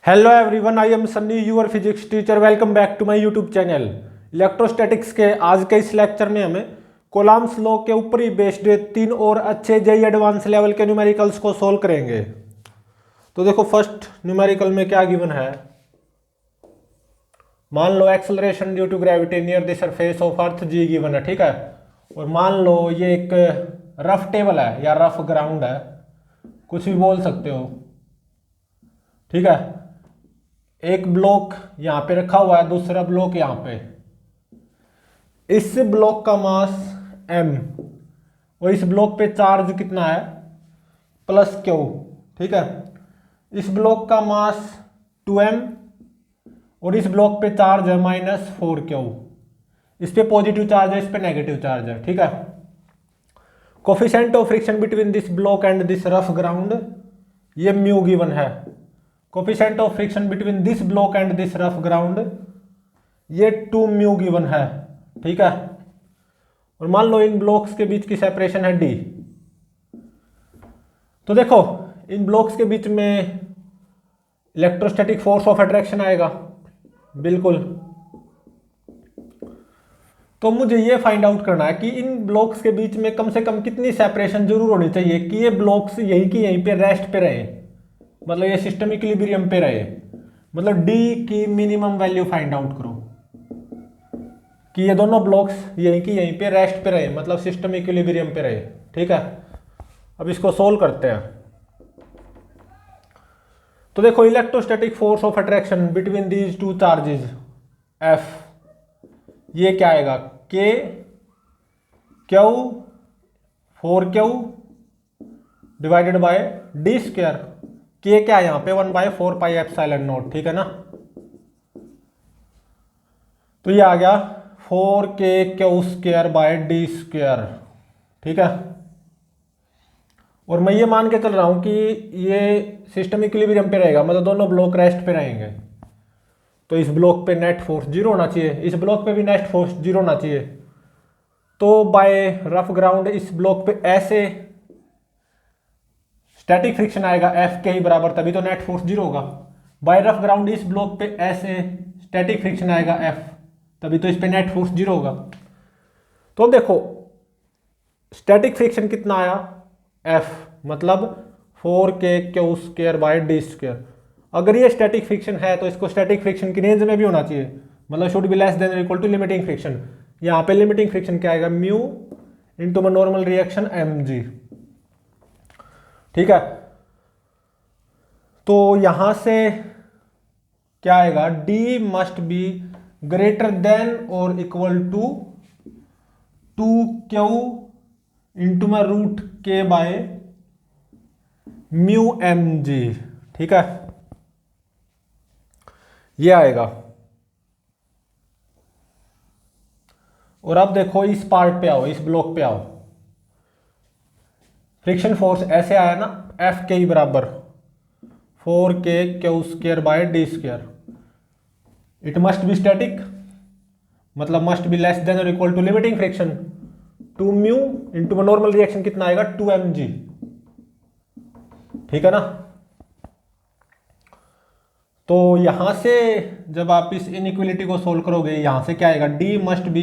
Hello everyone, I am Sunny, your physics teacher. Welcome back to my YouTube channel. Electrostatics के आज के इस lecture में हमें कोलम्ब्स लॉ के ऊपर ही बेस्ड 3 और अच्छे जेईई एडवांस लेवल के न्यूमेरिकल्स को सोल्व करेंगे। तो देखो, फर्स्ट न्यूमेरिकल में क्या गिवन है। मान लो acceleration due to gravity near the surface of earth g given है, ठीक है। और मान लो ये एक रफ टेबल है या रफ ग्राउंड है, कुछ भी बोल सकते हो, ठीक है। एक ब्लॉक यहां पे रखा हुआ है, दूसरा ब्लॉक यहां पे। इस ब्लॉक का मास m और इस ब्लॉक पे चार्ज कितना है, प्लस क्यू, ठीक है। इस ब्लॉक का मास 2m और इस ब्लॉक पे चार्ज है -4q। इस पे पॉजिटिव चार्ज है, इस पे नेगेटिव चार्ज है, ठीक है। Coefficient of friction between this block and this rough ground, ये म्यू गिवन है। Coefficient of friction between this block and this rough ground, ये 2 म्यू गिवन है, ठीक है। और मान लो इन ब्लॉक्स के बीच की सेपरेशन है d। तो देखो, इन ब्लॉक्स के बीच में इलेक्ट्रोस्टैटिक फोर्स ऑफ अट्रैक्शन आएगा, बिल्कुल। तो मुझे ये फाइंड आउट करना है कि इन ब्लॉक्स के बीच में कम से कम कितनी सेपरेशन जरूर होनी चाहिए कि ये ब्लॉक्स यहीं की यहीं पे रेस्ट पे रहे, मतलब ये सिस्टम इक्विलिब्रियम पे रहे। मतलब d की मिनिमम वैल्यू फाइंड आउट करो कि ये दोनों ब्लॉक्स यहीं की यहीं पे रेस्ट पे रहे, मतलब सिस्टम इक्विलिब्रियम पे रहे, ठीक है। अब इसको सोल्व करते हैं। तो देखो, electrostatic force of attraction between these two charges F, ये क्या आएगा, K Q 4Q divided by d square. K क्या है यहाँ पे 1/4πε0, ठीक है ना। तो ये आ गया 4kq² बाय d स्क्वायर, ठीक है। और मैं ये मान के चल रहा हूं कि ये सिस्टम इक्विलिब्रियम पे रहेगा, मतलब दोनों ब्लॉक रेस्ट पे रहेंगे। तो इस ब्लॉक पे नेट फोर्स 0 होना चाहिए, इस ब्लॉक पे भी नेट फोर्स 0 होना चाहिए। तो बाय रफ ग्राउंड इस ब्लॉक पे ऐसे स्टैटिक फ्रिक्शन आएगा F के ही बराबर, तभी तो नेट फोर्स 0 होगा। बाय रफ ग्राउंड इस ब्लॉक पे ऐसे स्टैटिक फ्रिक्शन आएगा F, तभी तो इस पे नेट फोर्स 0 होगा। तो अब देखो, स्टैटिक फ्रिक्शन कितना आया F, मतलब 4kq² बाय d स्क्वायर। अगर ये स्टैटिक फ्रिक्शन है तो इसको स्टैटिक फ्रिक्शन की रेंज में भी होना चाहिए, मतलब शुड बी लेस देन और इक्वल टू लिमिटिंग फ्रिक्शन। यहाँ पे लिमिटिंग फ्रिक्शन क्या आएगा, mu into my normal reaction mg, ठीक है। तो यहां से क्या आएगा, d must be greater than और equal to 2q into my root k by mu mg, ठीक है। ये आएगा। और अब देखो, इस पार्ट पे आओ, इस ब्लॉक पे आओ। फ्रिक्शन फोर्स ऐसे आया ना, F के ही बराबर 4kq² by d square. It must be static, मतलब मस्ट बी लेस देन और equal to limiting friction 2 mu into normal reaction कितना आएगा 2 mg, ठीक है ना। तो यहां से जब आप इस इनइक्वलिटी को सोल्व करोगे, यहां से क्या आएगा, d must be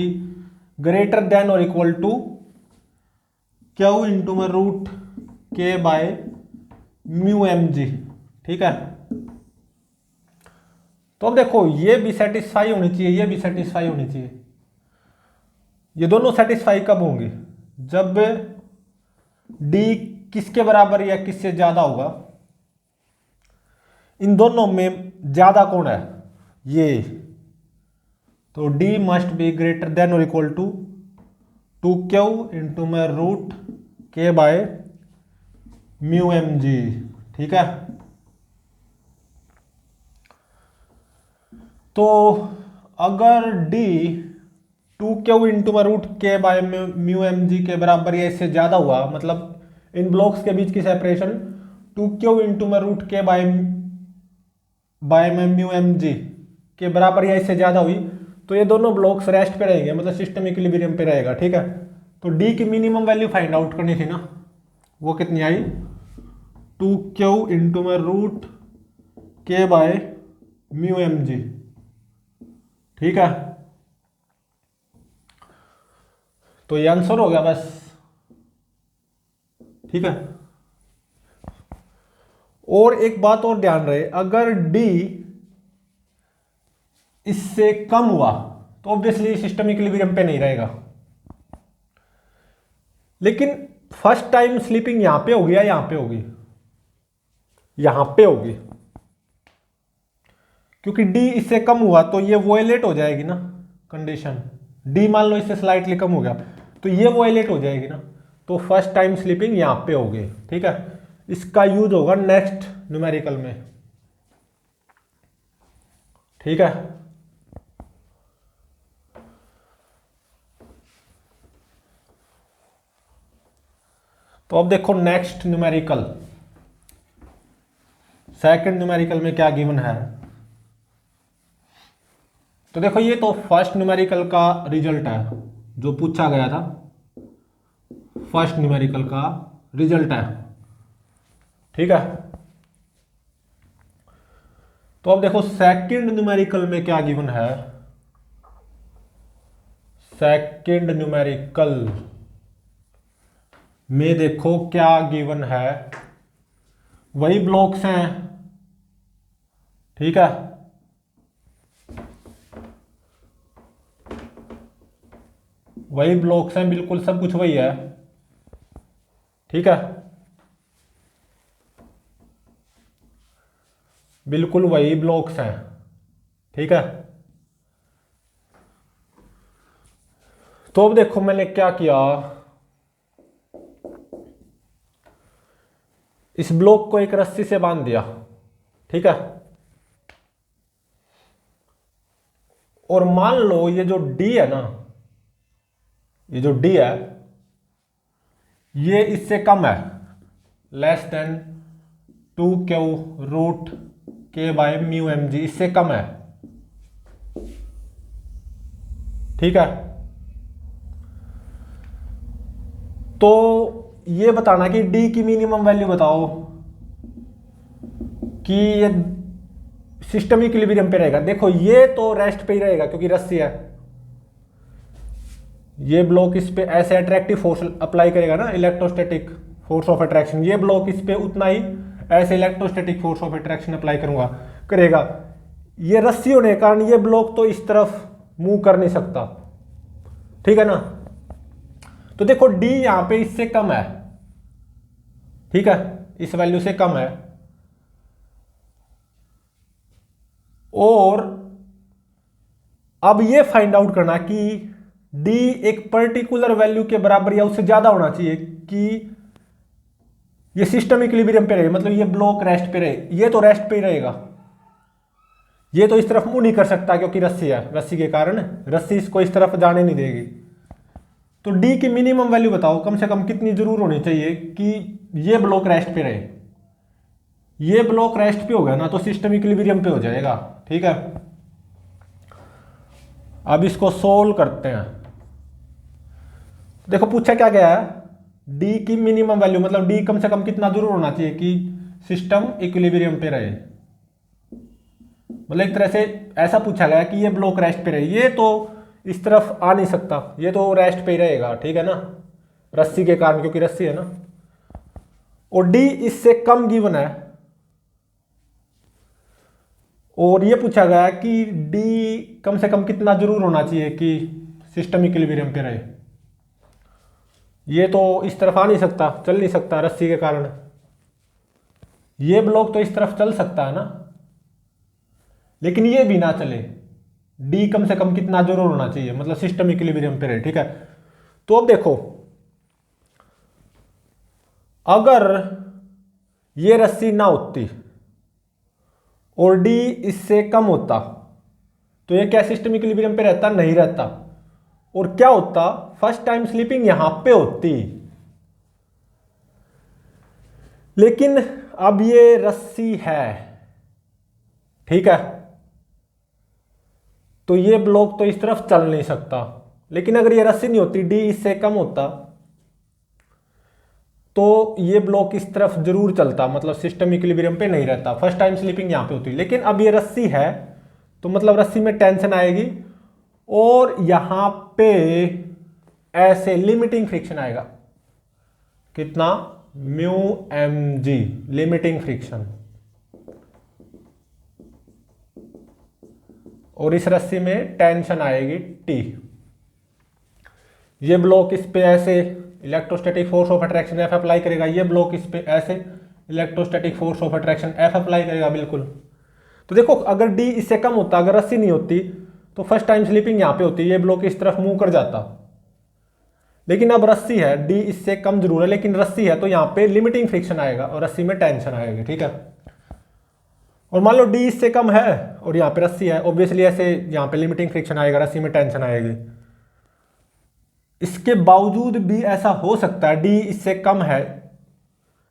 greater than और इक्वल टू q इंटू में root k by mu mg, ठीक है। तो अब देखो, ये भी सेटिस्फाई होनी चाहिए, ये भी सेटिस्फाई होनी चाहिए। ये दोनों सेटिस्फाई कब होंगे, जब d किसके बराबर या किससे ज्यादा होगा। इन दोनों में ज्यादा कौन है, ये। तो d must be greater than और इक्वल टू 2q इंटू में root k by mu mg, ठीक है। तो अगर d 2q इंटू में root k by mu mg के बराबर या इससे ज्यादा हुआ, मतलब इन ब्लॉक्स के बीच की सेपरेशन 2q इंटू में root k by mu mg के बराबर या इससे ज्यादा हुई, तो ये दोनों ब्लॉक्स रेस्ट पे रहेंगे, मतलब सिस्टम इक्विलिब्रियम पे रहेगा, ठीक है। तो d की मिनिमम वैल्यू फाइंड आउट करनी थी ना, वो कितनी आई, 2q इंटू में root k by mu M G. ठीक है, तो ये आंसर हो गया बस। ठीक है, और एक बात और ध्यान रहे, अगर डी इससे कम हुआ तो ऑब्वियसली सिस्टम इक्विलिब्रियम पे नहीं रहेगा। लेकिन फर्स्ट टाइम स्लीपिंग यहां पे होगी या यहां पे होगी? यहां पे होगी, क्योंकि डी इससे कम हुआ तो ये वोयलेट हो जाएगी ना कंडीशन। डी मान लो इससे स्लाइटली कम हो गया तो ये वोयलेट हो जाएगी ना, तो फर्स्ट टाइम स्लीपिंग यहां पे होगी। ठीक है, इसका यूज होगा नेक्स्ट न्यूमेरिकल में। ठीक है, तो अब देखो नेक्स्ट न्यूमेरिकल, सेकंड न्यूमेरिकल में क्या गिवन है। तो देखो ये तो फर्स्ट न्यूमेरिकल का रिजल्ट है जो पूछा गया था, फर्स्ट न्यूमेरिकल का रिजल्ट है। ठीक है, तो अब देखो सेकंड न्यूमेरिकल में क्या गिवन है। सेकंड न्यूमेरिकल में देखो क्या गिवन है, वही ब्लॉक्स हैं। ठीक है, वही ब्लॉक्स हैं, बिल्कुल सब कुछ वही है। ठीक है, बिल्कुल वही ब्लॉक्स हैं। ठीक है, तो अब देखो मैंने क्या किया, इस ब्लॉक को एक रस्सी से बांध दिया। ठीक है, और मान लो ये जो डी है ना, ये जो डी है ये इससे कम है, लेस देन 2q रूट के बाय म्यू एम जी, इससे कम है। ठीक है, तो ये बताना कि डी की मिनिमम वैल्यू बताओ कि ये सिस्टम इक्विलिब्रियम पे रहेगा। देखो ये तो रेस्ट पे ही रहेगा क्योंकि रस्सी है, ये ब्लॉक इस पे ऐसे अट्रैक्टिव फोर्स अप्लाई करेगा ना, इलेक्ट्रोस्टैटिक फोर्स ऑफ अट्रैक्शन, ये ब्लॉक इस पे उतना ही ऐसे electrostatic force of attraction apply करेगा। ये रस्सी होने के कारण ये ब्लॉक तो इस तरफ मूव कर नहीं सकता। ठीक है ना, तो देखो डी यहां पे इससे कम है। ठीक है, इस वैल्यू से कम है, और अब ये फाइंड आउट करना कि डी एक पर्टिकुलर वैल्यू के बराबर या उससे ज्यादा होना चाहिए कि ये सिस्टम इक्विलिब्रियम पे रहे, मतलब ये ब्लॉक रेस्ट पे रहे। ये तो रेस्ट पे ही रहेगा, ये तो इस तरफ मूव नहीं कर सकता क्योंकि रस्सी है, रस्सी के कारण रस्सी इसको इस तरफ जाने नहीं देगी। तो डी की मिनिमम वैल्यू बताओ, कम से कम कितनी जरूर होनी चाहिए कि ये ब्लॉक रेस्ट पे रहे। ये ब्लॉक रेस्ट पे होगा ना तो सिस्टम इक्विलिब्रियम पे हो जाएगा। ठीक है, अब इसको सोल्व करते हैं। देखो पूछा क्या गया है, डी की मिनिमम वैल्यू, मतलब डी कम से कम कितना जरूर होना चाहिए कि सिस्टम इक्विलिब्रियम पे रहे। मतलब एक तरह से ऐसा पूछा गया कि ये ब्लॉक रेस्ट पे रहे, ये तो इस तरफ आ नहीं सकता, ये तो रेस्ट पे ही रहेगा। ठीक है ना, रस्सी के कारण, क्योंकि रस्सी है ना, और डी इससे कम गिवन है, और ये पूछा गया कि डी कम से कम कितना जरूर होना चाहिए कि सिस्टम इक्विलिब्रियम पे रहे। ये तो इस तरफ आ नहीं सकता, चल नहीं सकता रस्सी के कारण। ये ब्लॉक तो इस तरफ चल सकता है ना, लेकिन ये भी ना चले। डी कम से कम कितना जरूर होना चाहिए, मतलब सिस्टम इक्विलिब्रियम पे रहे। ठीक है, तो अब देखो अगर ये रस्सी ना होती और डी इससे कम होता तो ये क्या सिस्टम इक्विलिब्रियम पे रहता? नहीं रहता। और क्या होता, फर्स्ट टाइम स्लीपिंग यहां पे होती, लेकिन अब ये रस्सी है। ठीक है, तो ये ब्लॉक तो इस तरफ चल नहीं सकता, लेकिन अगर ये रस्सी नहीं होती, डी इससे कम होता, तो ये ब्लॉक इस तरफ जरूर चलता, मतलब सिस्टम इक्विलिब्रियम पे नहीं रहता, फर्स्ट टाइम स्लिपिंग यहाँ पे होती। लेकिन अब ये रस्सी है तो मतलब रस्सी में टेंशन आएगी और यहाँ पे ऐसे लिमिटिंग फ्रिक्शन आएगा, कितना, mu M G, limiting friction. और इस रस्सी में टेंशन आएगी टी। ये ब्लॉक इस पे ऐसे electrostatic force of attraction F apply करेगा, ये ब्लॉक इस पे ऐसे electrostatic force of attraction F apply करेगा, बिल्कुल। तो देखो अगर डी इससे कम होता, अगर रस्सी नहीं होती तो फर्स्ट टाइम स्लिपिंग यहाँ पे होती, ये ब्लॉक इस तरफ मूव कर जाता। लेकिन अब रस्सी है, डी इससे कम जरूर है लेकिन रस्सी है, तो यहाँ पे लिमिटिंग फ्रिक्शन आएगा और रस्सी में टेंशन आएगी, ठीक है। और मान लो डी इससे कम है और यहाँ पे रस्सी है, ऑब्वियसली ऐसे यहाँ पे लिमिटिंग फ्रिक्शन आएगा, रस्सी में टेंशन आएगी। इसके बावजूद भी ऐसा हो सकता है, डी इससे कम है,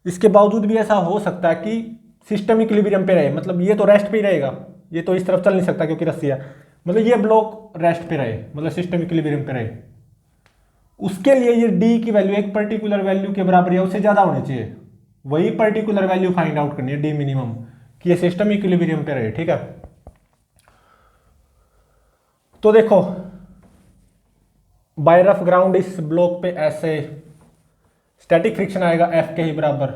इसके बावजूद भी ऐसा हो सकता है कि सिस्टम इक्विलिब्रियम पे रहे, मतलब ये तो रेस्ट पे ही रहेगा, ये तो इस तरफ चल नहीं सकता क्योंकि रस्सी है, मतलब ये ब्लॉक रेस्ट पे रहे, मतलब सिस्टम इक्विलिब्रियम पे रहे। उसके लिए ये डी की वैल्यू एक पर्टिकुलर वैल्यू के बराबर या उससे ज्यादा होनी चाहिए, वही पर्टिकुलर वैल्यू फाइंड आउट करनी है, डी मिनिमम, कि ये सिस्टम इक्विलिब्रियम पे रहे, ठीक है। तो देखो बाय रफ ग्राउंड इस ब्लॉक पे ऐसे स्टैटिक फ्रिक्शन आएगा एफ के ही बराबर,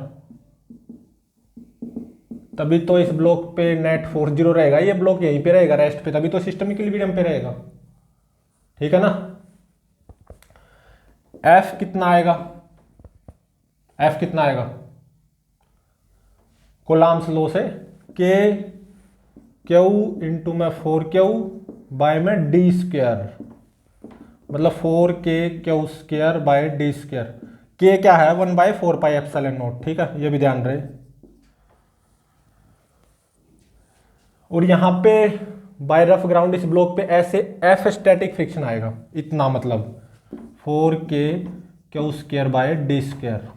तभी तो इस ब्लॉक पे नेट फोर्स 0 रहेगा, ये ब्लॉक यहीं पे रहेगा रेस्ट पे, तभी तो सिस्टम इक्विलिब्रियम पे रहेगा, ठीक है ना। एफ कितना आएगा, एफ कितना आएगा कोलाम्स लॉ से, के क्यू इंटू में 4Q बाय में डी स्क्वायर, मतलब 4K Q square by D square. के क्या है 1/4πε0, ठीक है, ये भी ध्यान रहे। और यहां पे बाय रफ ग्राउंड इस ब्लॉक पे ऐसे एफ स्टैटिक फ्रिक्शन आएगा, इतना मतलब 4K Q square by D square.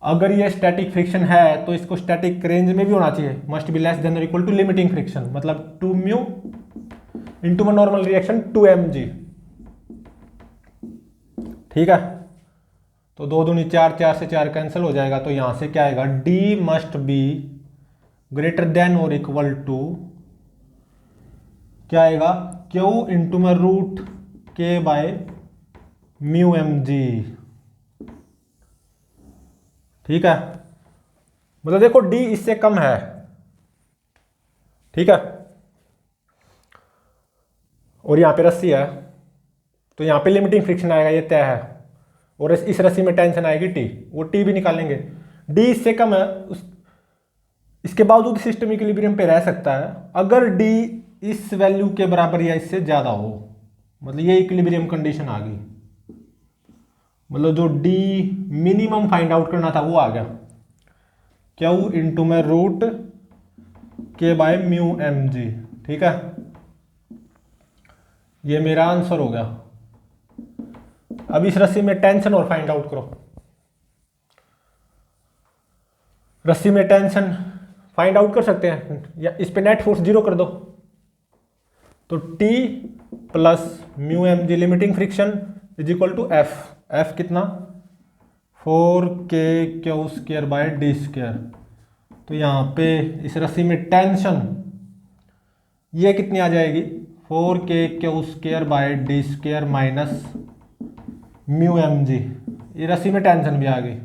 अगर ये स्टैटिक फ्रिक्शन है तो इसको स्टैटिक रेंज में भी होना चाहिए, मस्ट बी लेस देन और इक्वल टू लिमिटिंग फ्रिक्शन, मतलब 2 म्यू इंटू में नॉर्मल रिएक्शन 2 mg, ठीक है। तो 2 दूनी 4, 4 से 4 कैंसिल हो जाएगा, तो यहां से क्या आएगा, D must be greater than और इक्वल टू क्या आएगा, क्यू इंटू में रूट के बाय म्यू एम जी, ठीक है। मतलब देखो डी इससे कम है, ठीक है, और यहां पे रस्सी है तो यहां पे लिमिटिंग फ्रिक्शन आएगा, ये तय है, और इस रस्सी में टेंशन आएगी टी, वो टी भी निकालेंगे। डी इससे कम है, इसके बावजूद सिस्टम इक्विलिब्रियम पे रह सकता है। अगर डी इस वैल्यू के बराबर या इससे ज्यादा हो, मतलब ये इक्विलिब्रियम कंडीशन आ गई, मतलब जो डी मिनिमम फाइंड आउट करना था वो आ गया, क्यू इंटू में रूट के बाय म्यू एम जी, ठीक है। ये मेरा आंसर हो गया। अब इस रस्सी में टेंशन और फाइंड आउट करो, रस्सी में टेंशन फाइंड आउट कर सकते हैं, या इस पे नेट फोर्स 0 कर दो, तो T plus mu M G limiting friction is equal to F, F कितना 4K Q square by D square. तो यहाँ पे इस रस्सी में टेंशन ये कितनी आ जाएगी, 4K Q square by D square minus mu M G, ये रस्सी में टेंशन भी आ गई,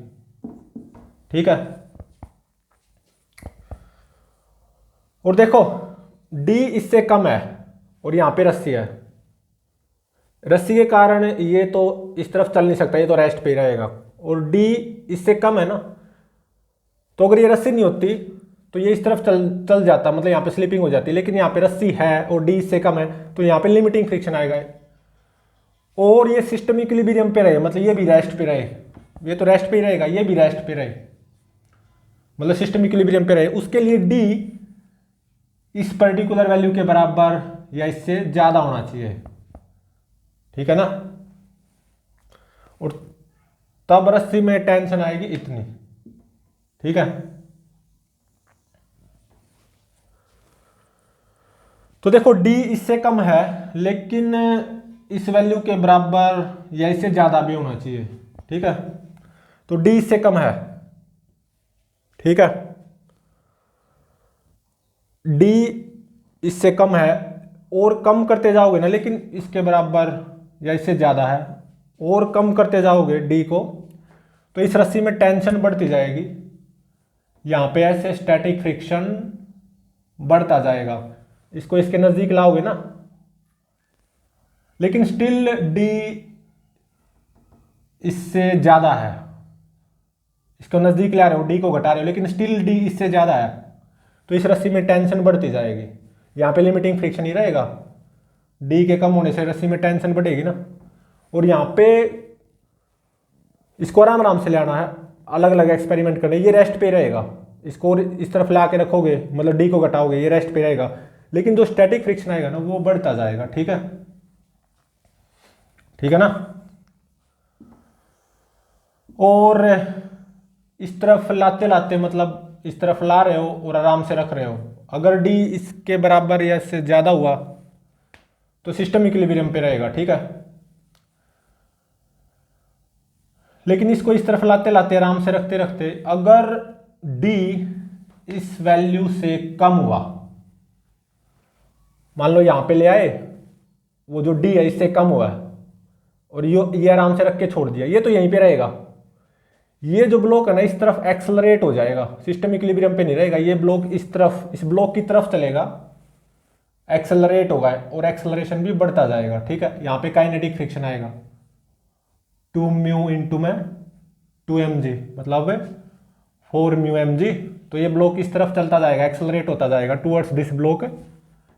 ठीक है। और देखो D इससे कम है और यहां पे रस्सी है, रस्सी के कारण ये तो इस तरफ चल नहीं सकता, ये तो रेस्ट पे ही रहेगा, और D इससे कम है ना, तो अगर ये रस्सी नहीं होती तो ये इस तरफ चल जाता, मतलब यहाँ पे स्लिपिंग हो जाती, लेकिन यहाँ पे रस्सी है और D इससे कम है तो यहाँ पे लिमिटिंग फ्रिक्शन आएगा, और ये सिस्टम इक्विलिब्रियम पे रहे, मतलब ये भी रेस्ट पे रहे, ये तो रेस्ट पे ही रहेगा, ये भी रेस्ट पे रहे, मतलब सिस्टम इक्विलिब्रियम पे रहे। उसके लिए D इस पर्टिकुलर वैल्यू के बराबर या इससे ज्यादा होना चाहिए, ठीक है ना। और तब रस्सी में टेंशन आएगी इतनी, ठीक है। तो देखो D इससे कम है लेकिन इस वैल्यू के बराबर या इससे ज्यादा भी होना चाहिए, ठीक है। तो डी इससे कम है, ठीक है, डी इससे कम है, और कम करते जाओगे ना, लेकिन इसके बराबर या इससे ज़्यादा है, और कम करते जाओगे डी को, तो इस रस्सी में टेंशन बढ़ती जाएगी, यहाँ पे ऐसे स्टैटिक फ्रिक्शन बढ़ता जाएगा। इसको इसके नज़दीक लाओगे ना, लेकिन स्टिल डी इससे ज़्यादा है, इसको नज़दीक ला रहे हो, डी को घटा रहे हो, लेकिन स्टिल डी इससे ज़्यादा है, तो इस रस्सी में टेंशन बढ़ती जाएगी। यहाँ पे लिमिटिंग फ्रिक्शन ही रहेगा, डी के कम होने से रस्सी में टेंशन बढ़ेगी ना। और यहाँ पे इसको आराम आराम से ले आना है, अलग अलग एक्सपेरिमेंट करने। ये रेस्ट पे रहेगा, इसको इस तरफ ला के रखोगे, मतलब डी को घटाओगे, ये रेस्ट पे रहेगा, लेकिन जो स्टैटिक फ्रिक्शन आएगा ना वो बढ़ता जाएगा, ठीक है, ठीक है ना। और इस तरफ लाते लाते, मतलब इस तरफ ला रहे हो और आराम से रख रहे हो, अगर डी इसके बराबर या इससे ज़्यादा हुआ तो सिस्टम इक्विलिब्रियम पे रहेगा, ठीक है। लेकिन इसको इस तरफ लाते लाते, आराम से रखते रखते, अगर डी इस वैल्यू से कम हुआ, मान लो यहां पे ले आए, वो जो डी है इससे कम हुआ है, और ये आराम से रख के छोड़ दिया, ये तो यहीं पे रहेगा। ये जो ब्लॉक है ना इस तरफ एक्सलरेट हो जाएगा, सिस्टम इक्विलिब्रियम पे नहीं रहेगा, ये ब्लॉक इस तरफ, इस ब्लॉक की तरफ चलेगा, एक्सलरेट होगा, और एक्सलरेशन भी बढ़ता जाएगा, ठीक है। यहाँ पे काइनेटिक फ्रिक्शन आएगा 2 म्यू इंटू में 2 mg, मतलब 4 म्यू mg। तो ये ब्लॉक इस तरफ चलता जाएगा, एक्सलरेट होता जाएगा टूवर्ड्स दिस ब्लॉक,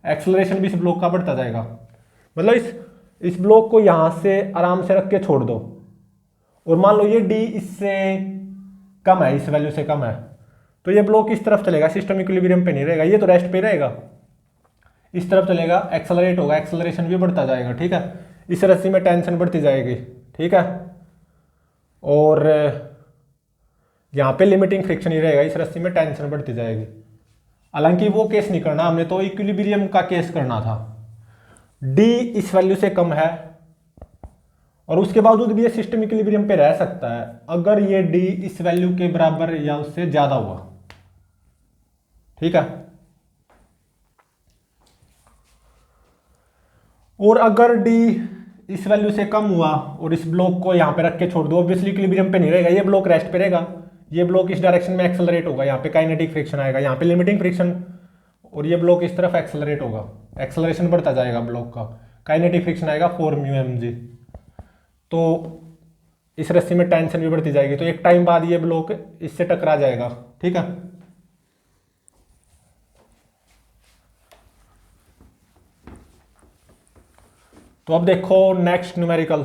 एक्सलरेशन भी इस ब्लॉक का बढ़ता जाएगा। मतलब इस ब्लॉक को यहाँ से आराम से रख के छोड़ दो, और मान लो ये डी इससे कम है, इस वैल्यू से कम है, तो ये ब्लॉक इस तरफ चलेगा, सिस्टम इक्विलिब्रियम पे नहीं रहेगा, ये तो रेस्ट पे रहेगा, इस तरफ चलेगा, एक्सलरेट होगा, एक्सलरेशन भी बढ़ता जाएगा, ठीक है। इस रस्सी में टेंशन बढ़ती जाएगी, ठीक है। और यहाँ पे लिमिटिंग फ्रिक्शन ही रहेगा, इस रस्सी में टेंशन बढ़ती जाएगी। हालांकि वो केस नहीं करना हमने, तो इक्विलिब्रियम का केस करना था। डी इस वैल्यू से कम है और उसके बावजूद भी ये सिस्टम इक्विलिब्रियम पे रह सकता है अगर ये डी इस वैल्यू के बराबर या उससे ज्यादा हुआ, ठीक है। और अगर डी इस वैल्यू से कम हुआ और इस ब्लॉक को यहाँ पे रख के छोड़ दो, ऑब्वियसली इक्विलिब्रियम पे नहीं रहेगा, ये ब्लॉक रेस्ट पे रहेगा, ये ब्लॉक इस डायरेक्शन में एक्सेलरेट होगा, यहाँ पे काइनेटिक फ्रिक्शन आएगा, यहाँ पे लिमिटिंग फ्रिक्शन, और ये ब्लॉक इस तरफ एक्सेलरेट होगा, एक्सेलरेशन बढ़ता जाएगा ब्लॉक का, काइनेटिक फ्रिक्शन आएगा 4 म्यू mg। तो इस रस्सी में टेंशन भी बढ़ती जाएगी, तो एक टाइम बाद ये ब्लॉक इससे टकरा जाएगा, ठीक है। तो अब देखो नेक्स्ट न्यूमेरिकल,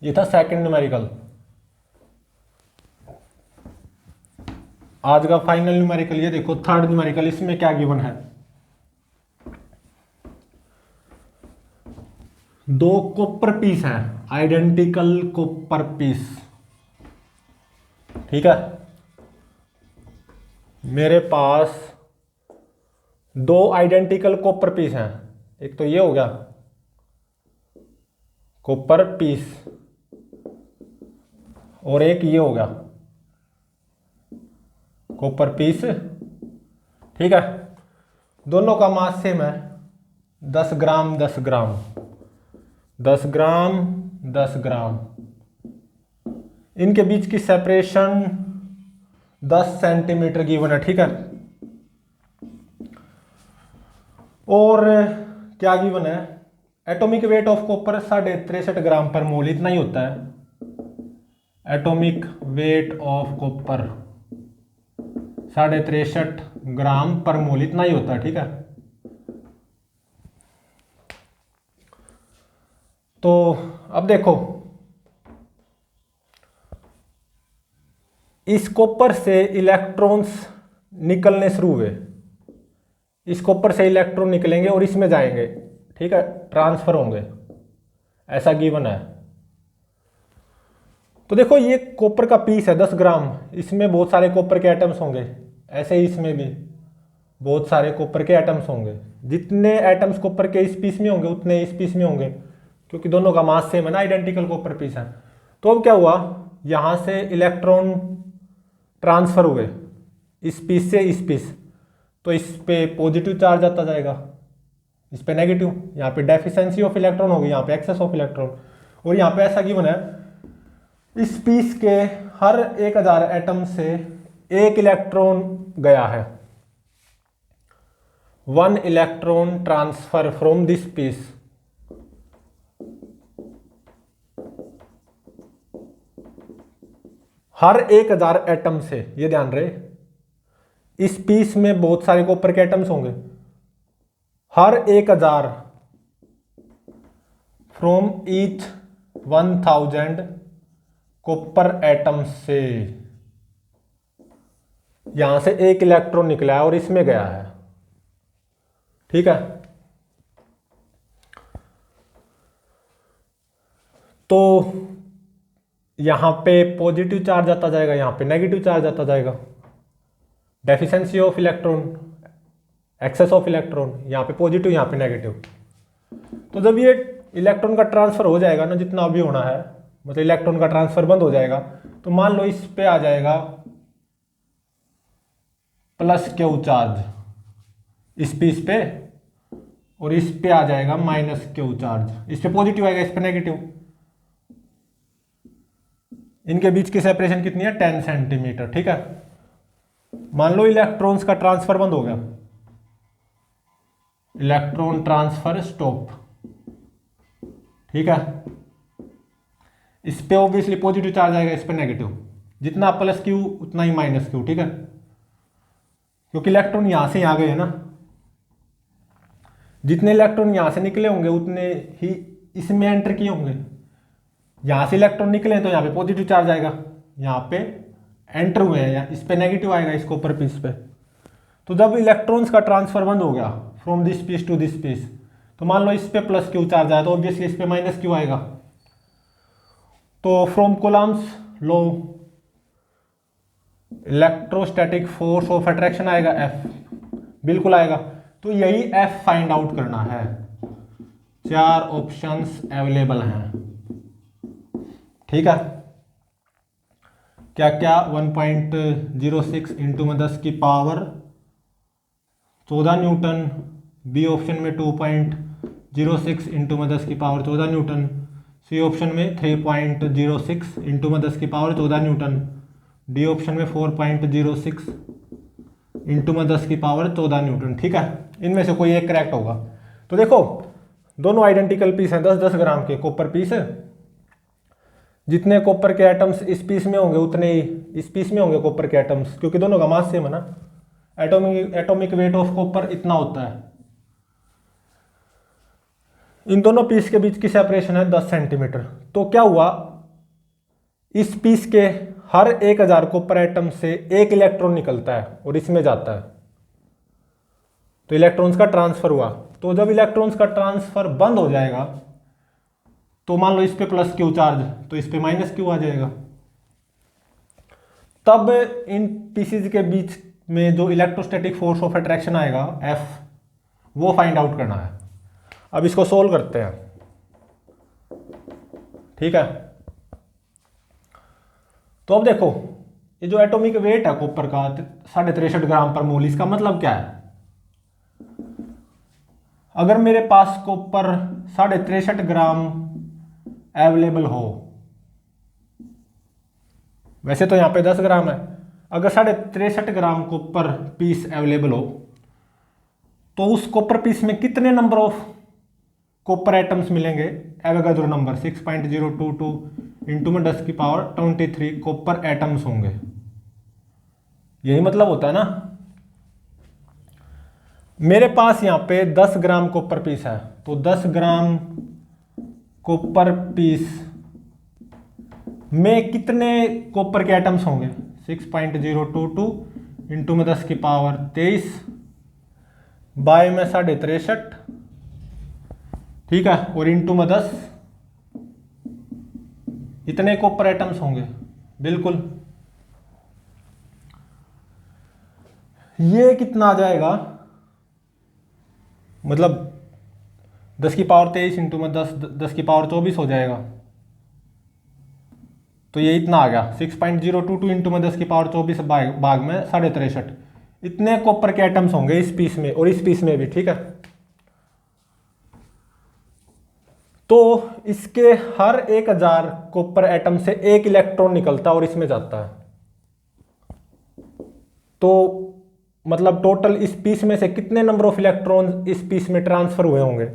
ये था सेकंड न्यूमेरिकल। आज का फाइनल न्यूमेरिकल ये देखो थर्ड न्यूमेरिकल, इसमें क्या गिवन है, 2 कॉपर पीस है, आइडेंटिकल कॉपर पीस, ठीक है। मेरे पास 2 आइडेंटिकल कॉपर पीस हैं, एक तो ये हो गया कॉपर पीस, और एक ये हो गया कॉपर पीस, ठीक है। दोनों का मास सेम है, 10 ग्राम 10 ग्राम 10 ग्राम 10 ग्राम। इनके बीच की सेपरेशन 10 सेंटीमीटर गिवन है, ठीक है। और क्या गिवन है, एटॉमिक वेट ऑफ कॉपर 63.5 ग्राम पर मोल, इतना ही होता है। एटॉमिक वेट ऑफ कॉपर 63.5 ग्राम पर मोल, इतना ही होता है, ठीक है। तो अब देखो, इस कॉपर से इलेक्ट्रॉन्स निकलने शुरू हुए, इस कॉपर से इलेक्ट्रॉन निकलेंगे और इसमें जाएंगे, ठीक है, ट्रांसफर होंगे, ऐसा गिवन है। तो देखो ये कॉपर का पीस है 10 ग्राम, इसमें बहुत सारे कॉपर के एटम्स होंगे, ऐसे ही इसमें भी बहुत सारे कॉपर के एटम्स होंगे। जितने एटम्स कॉपर के इस पीस में होंगे उतने इस पीस में होंगे, क्योंकि दोनों का मास सेम है ना, आइडेंटिकल कॉपर पीस है। तो अब क्या हुआ, यहाँ से इलेक्ट्रॉन ट्रांसफर हुए इस पीस से इस पीस, तो इस पे पॉजिटिव चार्ज आता जाएगा, इस पे नेगेटिव। यहाँ पे डेफिशिएंसी ऑफ इलेक्ट्रॉन होगी, यहाँ पे एक्सेस ऑफ इलेक्ट्रॉन। और यहाँ पे ऐसा गिवन है, इस पीस के हर 1000 एटम से एक इलेक्ट्रॉन गया है। 1 electron transfer from this piece. हर 1000 एटम से, ये ध्यान रहे, इस पीस में बहुत सारे कॉपर के एटम्स होंगे। हर 1000 फ्रॉम ईच 1000 कॉपर एटम से यहां से एक इलेक्ट्रॉन निकला है और इसमें गया है। ठीक है, तो यहां पे पॉजिटिव चार्ज आता जाएगा, यहां पे नेगेटिव चार्ज आता जाएगा। Deficiency of electron, excess of electron, यहाँ पे पॉजिटिव यहाँ पे नेगेटिव। तो जब ये इलेक्ट्रॉन का ट्रांसफर हो जाएगा ना, जितना अभी होना है, मतलब इलेक्ट्रॉन का ट्रांसफर बंद हो जाएगा, तो मान लो इस पे आ जाएगा प्लस क्यू चार्ज इस पीस पे, और इस पे आ जाएगा माइनस क्यू चार्ज। इस पे पॉजिटिव आएगा, इस पे नेगेटिव। इनके बीच की सेपरेशन कितनी है? 10 सेंटीमीटर। ठीक है, मान लो इलेक्ट्रॉन्स का ट्रांसफर बंद हो गया, इलेक्ट्रॉन ट्रांसफर स्टॉप। ठीक है, इस पे ऑब्वियसली पॉजिटिव चार्ज आएगा, इस पे नेगेटिव। जितना प्लस क्यू उतना ही माइनस क्यू। ठीक है, क्योंकि इलेक्ट्रॉन यहां से यहां गए हैं ना, जितने इलेक्ट्रॉन यहां से निकले होंगे उतने ही इसमें एंटर किए होंगे। यहां से इलेक्ट्रॉन निकले तो यहां पे पॉजिटिव चार्ज आएगा, यहां पे एंटर हुए हैं, इस पे नेगेटिव आएगा, इस कॉपर पीस पे। तो जब इलेक्ट्रॉन्स का ट्रांसफर बंद हो गया from this piece to this piece, तो मान लो इस पे प्लस क्यू चार्ज आया, तो ऑब्वियसली इस पे माइनस क्यू आएगा। तो from Coulomb's law electrostatic force of attraction आएगा F, बिल्कुल आएगा। तो यही F फाइंड आउट करना है। 4 ऑप्शंस अवेलेबल हैं। ठीक है, क्या क्या? 1.06 इंटू में 10 की पावर 14 न्यूटन, बी ऑप्शन में 2.06 इंटू में 10 की पावर 14 न्यूटन, सी ऑप्शन में 3.06 इंटू में 10 की पावर 14 न्यूटन, डी ऑप्शन में 4.06 इंटू में 10 की पावर 14 न्यूटन। ठीक है, इनमें से कोई एक करेक्ट होगा। तो देखो, दोनों आइडेंटिकल पीस हैं, 10-10 ग्राम के कॉपर पीस है। जितने कॉपर के एटम्स इस पीस में होंगे उतने ही इस पीस में होंगे कॉपर के एटम्स, क्योंकि दोनों का मास सेम है ना। एटॉमिक वेट ऑफ कॉपर इतना होता है। इन दोनों पीस के बीच की सेपरेशन है 10 सेंटीमीटर। तो क्या हुआ, इस पीस के हर 1000 कॉपर एटम से एक इलेक्ट्रॉन निकलता है और इसमें जाता है, तो इलेक्ट्रॉन्स का ट्रांसफर हुआ। तो जब इलेक्ट्रॉन्स का ट्रांसफर बंद हो जाएगा, तो मान लो इस पे प्लस क्यू चार्ज, तो इस पे माइनस क्यू आ जाएगा। तब इन पीसीज के बीच में जो इलेक्ट्रोस्टैटिक फोर्स ऑफ अट्रैक्शन आएगा F, वो फाइंड आउट करना है। अब इसको सोल्व करते हैं। ठीक है, तो अब देखो, ये जो एटॉमिक वेट है कॉपर का 63.5 ग्राम पर मोल, इसका मतलब क्या है? अगर मेरे पास कॉपर 63.5 ग्राम अवेलेबल हो, वैसे तो यहां पे 10 ग्राम है, अगर 63.5 ग्राम कॉपर पीस अवेलेबल हो, तो उस कॉपर पीस में कितने नंबर ऑफ कॉपर एटम्स मिलेंगे? एवोगाड्रो नंबर 6.022 इंटू में 10 की पावर 23 कॉपर एटम्स होंगे। यही मतलब होता है ना। मेरे पास यहां पे 10 ग्राम कॉपर पीस है, तो 10 ग्राम कॉपर पीस में कितने कॉपर के एटम्स होंगे? 6.022 इंटू में 10 की पावर 23 बाय में 63.5, ठीक है, और इंटू में 10, इतने कॉपर एटम्स होंगे। बिल्कुल, ये कितना आ जाएगा? मतलब 10 की पावर 23 इंटू में 10 की पावर 24 हो जाएगा। तो ये इतना आ गया 6.022 इंटू में 10 की पावर 24 भाग में 63.5 इतने कॉपर के एटम्स होंगे इस पीस में और इस पीस में भी, ठीक है। तो इसके हर 1000 कॉपर एटम से एक इलेक्ट्रॉन निकलता है और इसमें जाता है। तो मतलब टोटल इस पीस में से कितने नंबर ऑफ इलेक्ट्रॉन इस पीस में ट्रांसफर हुए होंगे,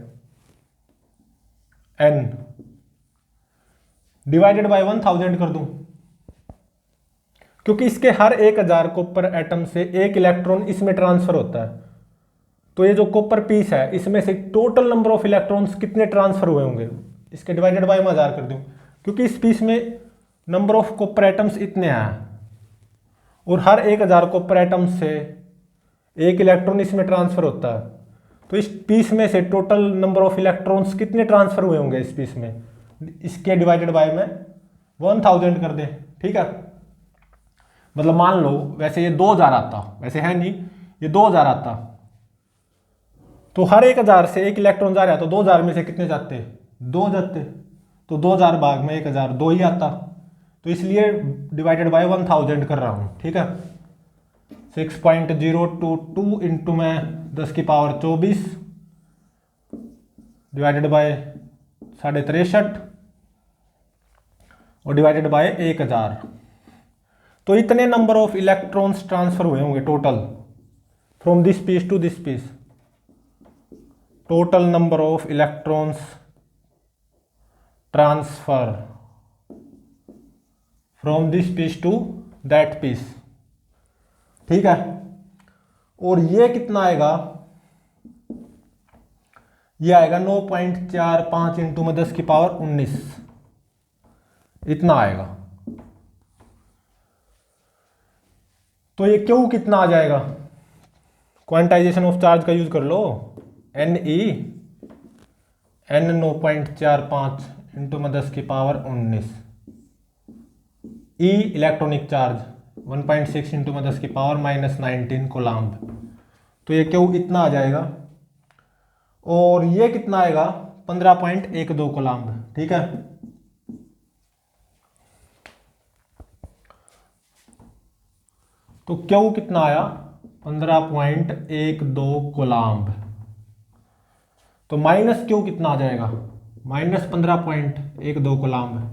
n डिवाइडेड बाय 1000 कर दूं, क्योंकि इसके हर 1000 कॉपर एटम से एक इलेक्ट्रॉन इसमें ट्रांसफर होता है। तो ये जो कॉपर पीस है इसमें से टोटल नंबर ऑफ इलेक्ट्रॉन्स कितने ट्रांसफर हुए होंगे, इसके डिवाइडेड बाय 1000 कर दूं, क्योंकि इस पीस में नंबर ऑफ कॉपर एटम्स इतने हैं और हर 1000 कॉपर एटम से एक इलेक्ट्रॉन इसमें ट्रांसफर होता है। तो इस पीस में से टोटल नंबर ऑफ इलेक्ट्रॉन्स कितने ट्रांसफर हुए होंगे इस पीस में, इसके डिवाइडेड बाय में 1000 कर दें, ठीक है। मतलब मान लो वैसे ये 2000 आता, वैसे है नहीं, ये 2000 आता, तो हर 1000 से एक इलेक्ट्रॉन जा रहा है, तो 2000 में से कितने जाते, 2 जाते, तो 2000 भाग में 1000 2 ही आता, तो इसलिए डिवाइडेड बाय 1000 कर रहा हूं, ठीक है। 6.022 इंटू में 10 की पावर 24 डिवाइडेड बाय 63.5 और डिवाइडेड बाय 1000। तो इतने नंबर ऑफ इलेक्ट्रॉन्स ट्रांसफर हुए होंगे total from this piece to this piece. Total number of electrons transfer from this piece to that piece, ठीक है। और ये कितना आएगा, ये आएगा 9.45 इंटू में 10 की पावर 19, इतना आएगा। तो ये क्यू कितना आ जाएगा, क्वांटाइजेशन ऑफ चार्ज का यूज कर लो, n 9.45 इंटू में 10 की पावर 19, ई इलेक्ट्रॉनिक चार्ज 1.6 इंटू में 10 की पावर -19 कोलम्ब। तो ये क्यू इतना आ जाएगा और ये कितना आएगा 15.12 कोलम्ब, ठीक है। तो क्यू कितना आया 15.12 कोलम्ब। तो माइनस क्यू कितना आ जाएगा, -15.12 कोलम्ब।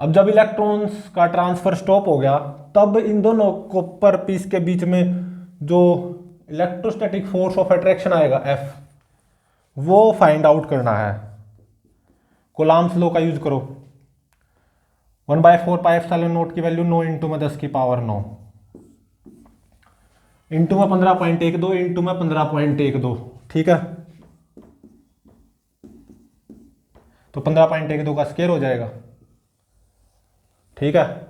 अब जब इलेक्ट्रॉन्स का ट्रांसफर स्टॉप हो गया तब इन दोनों कॉपर पीस के बीच में जो इलेक्ट्रोस्टैटिक फोर्स ऑफ अट्रैक्शन आएगा F, वो फाइंड आउट करना है। कोलम्ब्स लॉ का यूज करो, 1/4 पाई एप्सिलॉन नॉट की वैल्यू 9 इंटू में 10 की पावर 9 इंटू में 15.12 इंटू में 15.12, ठीक है। तो 15.12 का स्क्वायर हो जाएगा, ठीक है।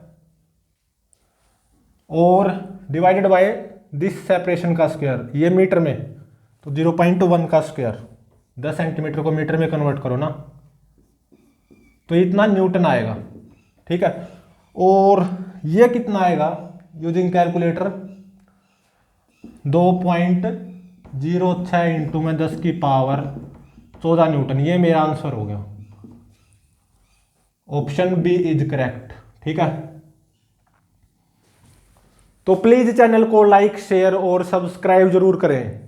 और डिवाइडेड बाय दिस सेपरेशन का स्क्वायर, ये मीटर में, तो 0.1 का स्क्वायर, 10 सेंटीमीटर को मीटर में कन्वर्ट करो ना, तो इतना न्यूटन आएगा, ठीक है। और ये कितना आएगा यूजिंग कैलकुलेटर, 2.06 इंटू में 10 की पावर 14 न्यूटन। ये मेरा आंसर हो गया, ऑप्शन बी इज करेक्ट, ठीक है। तो प्लीज चैनल को लाइक शेयर और सब्सक्राइब जरूर करें।